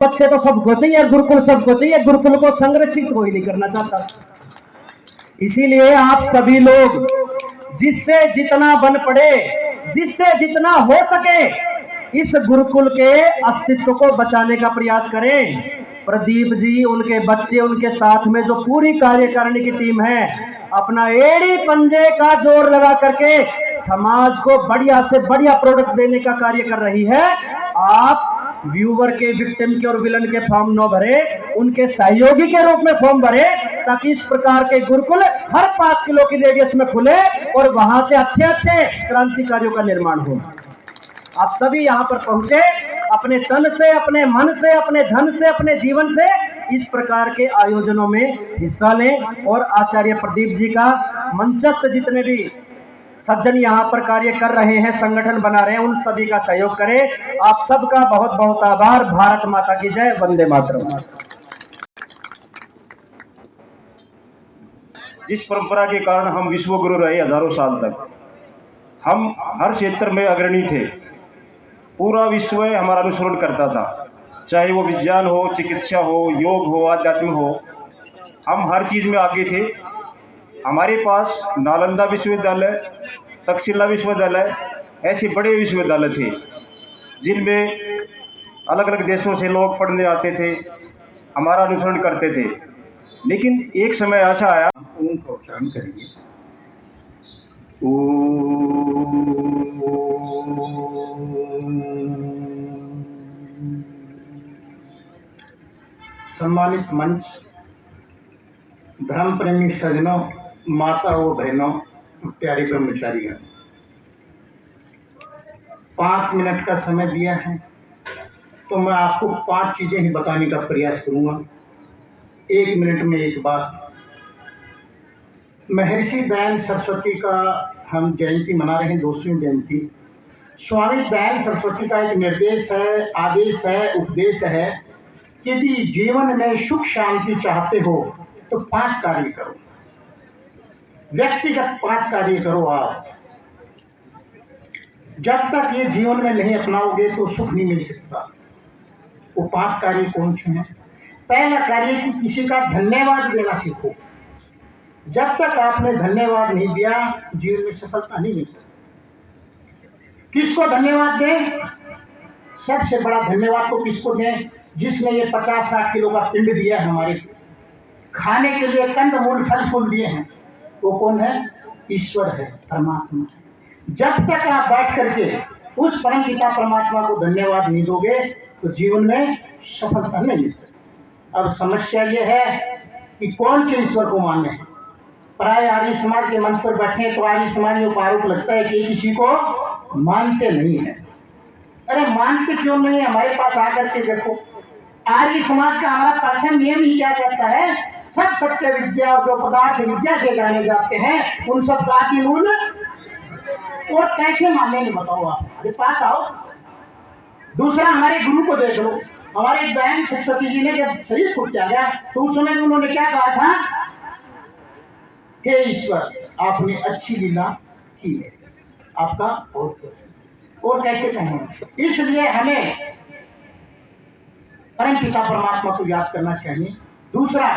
बच्चे तो सबको चाहिए, गुरुकुल सबको चाहिए, गुरुकुल को संरक्षित कोई नहीं करना चाहता। इसीलिए आप सभी लोग जिससे जितना बन पड़े, जिससे जितना हो सके, इस गुरुकुल के अस्तित्व को बचाने का प्रयास करें। प्रदीप जी, उनके बच्चे, उनके साथ में जो पूरी कार्यकारिणी की टीम है, अपना एड़ी पंजे का जोर लगा करके समाज को बढ़िया से बढ़िया प्रोडक्ट देने का कार्य कर रही है। आप व्यूवर के, विक्टिम के और विलन के फॉर्म न भरे, उनके सहयोगी के रूप में फॉर्म भरे, ताकि इस प्रकार के गुरुकुल हर 5 किलो की रेडियस में खुले और वहां से अच्छे अच्छे क्रांतिकारियों का निर्माण हो। आप सभी यहां पर पहुंचे, अपने तन से, अपने मन से, अपने धन से, अपने जीवन से इस प्रकार के आयोजनों में हिस्सा लें और आचार्य प्रदीप जी का मंचस्थ जितने भी सज्जन यहाँ पर कार्य कर रहे हैं, संगठन बना रहे हैं, उन सभी का सहयोग करें। आप सबका बहुत बहुत आभार। भारत माता की जय। वंदे मातरम। जिस परंपरा के कारण हम विश्व गुरु रहे हजारों साल तक, हम हर क्षेत्र में अग्रणी थे। पूरा विश्व हमारा अनुसरण करता था, चाहे वो विज्ञान हो, चिकित्सा हो, योग हो, आध्यात्म हो, हम हर चीज में आगे थे। हमारे पास नालंदा विश्वविद्यालय, तक्षशिला विश्वविद्यालय, ऐसे बड़े विश्वविद्यालय थे जिनमें अलग अलग देशों से लोग पढ़ने आते थे, हमारा अनुसरण करते थे। लेकिन एक समय ऐसा आया, ओम का उच्चारण करेंगे। सम्मानित मंच, धर्म प्रेमी सज्जनों, माता व बहनों, प्यारे ब्रह्मचारीगण, 5 मिनट का समय दिया है तो मैं आपको 5 चीजें ही बताने का प्रयास करूंगा। 1 मिनट में एक बात। महर्षि दयानंद सरस्वती का हम जयंती मना रहे हैं, 200वीं जयंती। स्वामी दयानंद सरस्वती का एक निर्देश है, आदेश है, उपदेश है कि यदि जीवन में सुख शांति चाहते हो तो 5 कार्य करो। व्यक्तिगत 5 कार्य करो। आप जब तक ये जीवन में नहीं अपनाओगे तो सुख नहीं मिल सकता। वो 5 कार्य कौन से हैं? पहला कार्य कि किसी का धन्यवाद देना सीखो। जब तक आपने धन्यवाद नहीं दिया, जीवन में सफलता नहीं मिल सकती। किसको धन्यवाद दें? सबसे बड़ा धन्यवाद तो किसको दें? जिसने ये 50-60 किलो का पिंड दिया है, हमारे खाने के लिए कंद मूल फल फूल दिए हैं। वो कौन है? ईश्वर है, परमात्मा है। जब तक आप बैठ करके उस परम पिता परमात्मा को धन्यवाद नहीं दोगे तो जीवन में सफलता नहीं मिल सकती। अब समस्या ये है कि कौन से ईश्वर को माने। प्राय आर्य समाज के मंच पर बैठे तो आर्य समाज को आरोप लगता है कि किसी को मानते नहीं है। अरे मानते क्यों नहीं? हमारे पास आकर के देखो। आर्य समाज का हमारा प्रथम नियम ही क्या कहता है? सब सत्य विद्या और जो पदार्थ विद्या से जाने जाते हैं उन सब का आदि मूल और कैसे मानेंगे बताओ। आप हमारे पास आओ। दूसरा, हमारे गुरु को देख लो। हमारे दयानंद सरस्वती जी ने जब शरीर को त्यागा तो उस समय उन्होंने क्या कहा था? हे ईश्वर, आपने अच्छी लीला की है, आपका और कैसे कहें। इसलिए हमें परम पिता परमात्मा को याद करना चाहिए। दूसरा,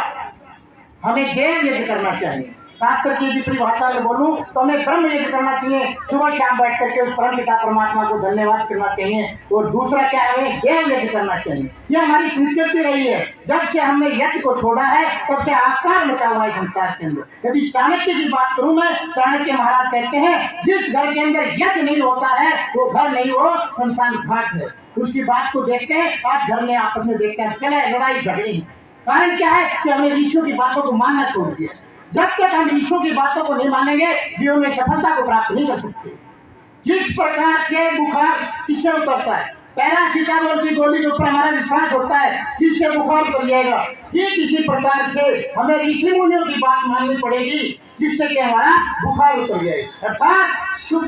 हमें देव यज्ञ करना चाहिए। शास्त्र की परिभाषा में बोलूं तो हमें ब्रह्म यज्ञ करना चाहिए। सुबह शाम बैठ करके उस परम पिता परमात्मा को धन्यवाद करना चाहिए। और दूसरा क्या, हमें देव यज्ञ करना चाहिए। ये हमारी संस्कृति रही है। जब से हमने यज्ञ को छोड़ा है तब से आकार मचा हुआ है संसार के अंदर। यदि चाणक्य की बात करूं मैं, चाणक्य महाराज कहते हैं जिस घर के अंदर यज्ञ नहीं होता है वो घर नहीं, वो शमशान घाट है। उसकी बात को देखते हैं, आज घर में आपस में देखते हैं चले लड़ाई झगड़ी। कारण क्या है कि हमने ऋषियों की बातों को मानना छोड़ दिया। जब तक हम ईश्वर की बातों को नहीं मानेंगे जीवन में सफलता को प्राप्त नहीं कर सकते। जिस प्रकार से बुखार किससे उतरता है, पैरासीटामोल की गोली के ऊपर हमारा विश्वास होता है कि इससे बुखार उतर जाएगा, ठीक इसी प्रकार से हमें ऋषि मुनियों की बात माननी पड़ेगी जिससे कि हमारा बुखार उतर जाए, अर्थात सुख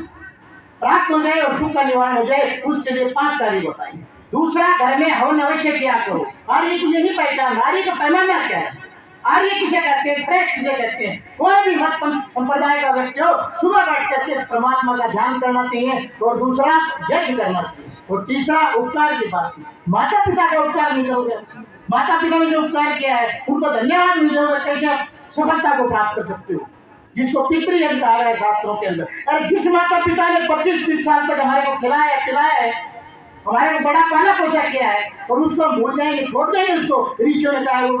प्राप्त हो जाए और सुख का निवारण हो जाए। उसके लिए 5 कार्य बताएंगे। दूसरा, घर में हवन अवश्य किया करो। आर्य की यही पहचान। आर्य का पैमाना क्या है? आर्य किसे कहते हैं? श्रेष्ठ किसे कहते हैं? कोई भी मत संप्रदाय का व्यक्ति हो, सुबह बैठ करके परमात्मा का ध्यान करना चाहिए और दूसरा यज्ञ करना चाहिए। और तीसरा उपकार की बात, माता पिता का उपकार नहीं करोगे, माता पिता ने जो उपकार किया है उनको धन्यवाद नहीं दोगे, कैसे आप सफलता को प्राप्त कर सकते हो, जिसको पितृयज्ञ कहा है शास्त्रों के अंदर। अरे जिस माता पिता ने 25-30 साल तक हमारे को खिलाया पिलाया है, हमारे को बड़ा पाला पोसा किया है, और उसको हम भूल जाएंगे, छोड़ देंगे उसको, ऋषियों ने कहा वो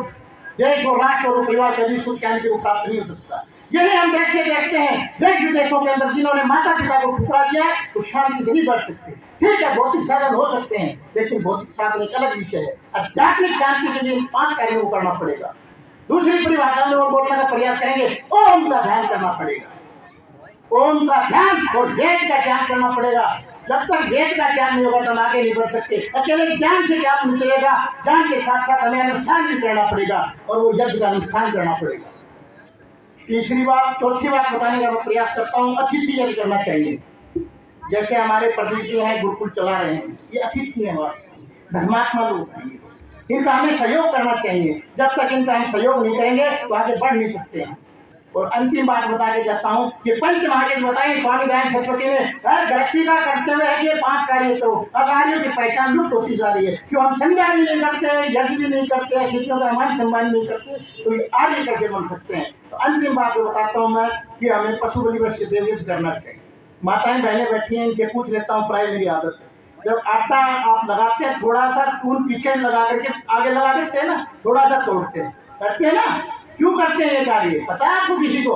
देश और राष्ट्र और परिवार कभी सुख शांति को प्राप्त नहीं हो सकता। यही हम देश से देखते हैं, देश विदेशों के अंदर जिन्होंने माता पिता को ठुकरा दिया वो शांति से नहीं बढ़ सकते। ठीक है, भौतिक साधन हो सकते हैं, लेकिन भौतिक साधन एक अलग विषय है। आध्यात्मिक शांति के लिए 5 कार्यों को करना पड़ेगा। दूसरी परिभाषा में वो बोलने का प्रयास करेंगे, ओम का ध्यान करना पड़ेगा, ओम का ध्यान और वेद का ज्ञान करना पड़ेगा। जब तक वेद का ज्ञान नहीं होगा तो हम आगे नहीं बढ़ सकते। अकेले ज्ञान से ज्ञान नहीं चलेगा, ज्ञान के साथ साथ हमें अनुष्ठान भी करना पड़ेगा, और वो यज्ञ का अनुष्ठान करना पड़ेगा। तीसरी बात, चौथी बात बताने का मैं प्रयास करता हूँ, अतिथि यज्ञ करना चाहिए। जैसे हमारे प्रदीप जी हैं, गुरुकुल चला रहे हैं, ये अतिथि हैं, धर्मात्मा लोग हैं, इनका हमें सहयोग करना चाहिए। जब तक इनका हम सहयोग नहीं करेंगे तो आगे बढ़ नहीं सकते हैं। और अंतिम बात बता के जाता हूँ कि पंच महायज्ञ बताए स्वामी दयानंद सरस्वती ने, हर गृहस्थी का करते हुए है कि 5 कार्य करो। अकार्यों की पहचान लुप्त होती जा रही है, क्यों हम संध्या भी नहीं करते, यज्ञ भी नहीं करते, अतिथियों का मान सम्मान नहीं करते, तो ये आर्य कैसे बन सकते हैं। तो अंतिम बात बताता हूँ मैं कि हमें पशु बलि वैश्य देवयज्ञ करना चाहिए। माताएं बहनें बैठी हैं, इनसे पूछ लेता हूँ, प्राय मेरी आदत है, जब आटा आप लगाते हैं थोड़ा सा चून पीछे लगा करके आगे लगा देते हैं ना, थोड़ा सा तोड़ते हैं, करते हैं ना, क्यों करते हैं ये कार्य, पता है आपको किसी को?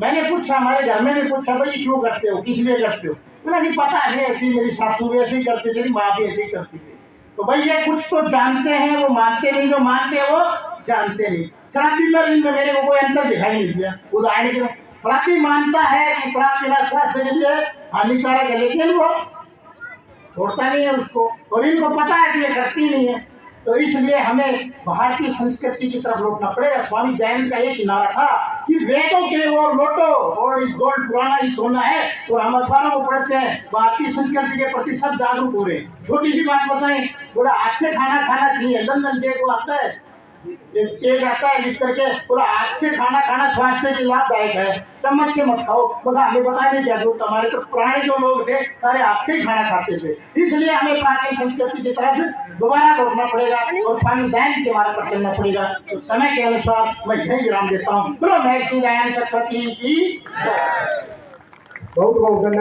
मैंने पूछा, हमारे घर में भी पूछा, भाई क्यों करते हो, किस लिए करते हो? बोला कि पता है, ऐसी मेरी सासू भी ऐसे ही करती थी, माँ भी ऐसे ही करती थी। तो भाई ये कुछ तो जानते हैं, वो मानते नहीं, जो मानते हैं वो जानते नहीं। शराबी में मेरे को कोई अंतर दिखाई नहीं दिया। उदाहरण के शराबी मानता है कि शराब पीना स्वास्थ्य के लिए हानिकारक है, लेकिन वो छोड़ता नहीं है उसको, और इनको पता है कि ये करती नहीं है। तो इसलिए हमें भारतीय संस्कृति की तरफ लौटना पड़ेगा। स्वामी दयानंद का एक नारा था कि वेदों के ओर लौटो, और इस गोल्ड पुराना ही सोना है, और हम अखबारों को पढ़ते हैं, भारतीय संस्कृति के प्रति सब जागरूक हो रहे हैं। छोटी सी बात बताएं, बोला हाथ से खाना खाना चाहिए, लंदन से को आता है, एक पेज आता है लिख करके, बोला हाथ से खाना खाना स्वास्थ्य के लाभदायक है, चम्मच से मत खाओ। बोला हमें बताने क्या जरूरत, हमारे तो पुराने जो लोग थे सारे हाथ से ही खाना खाते थे। इसलिए हमें प्राचीन संस्कृति की तरफ दोबारा लौटना पड़ेगा और स्वामी दयानंद के मार्ग पर चलना पड़ेगा। तो समय के अनुसार मैं यही विराम देता हूँ। बोलो महर्षि दयानंद सरस्वती की। बहुत बहुत धन्यवाद।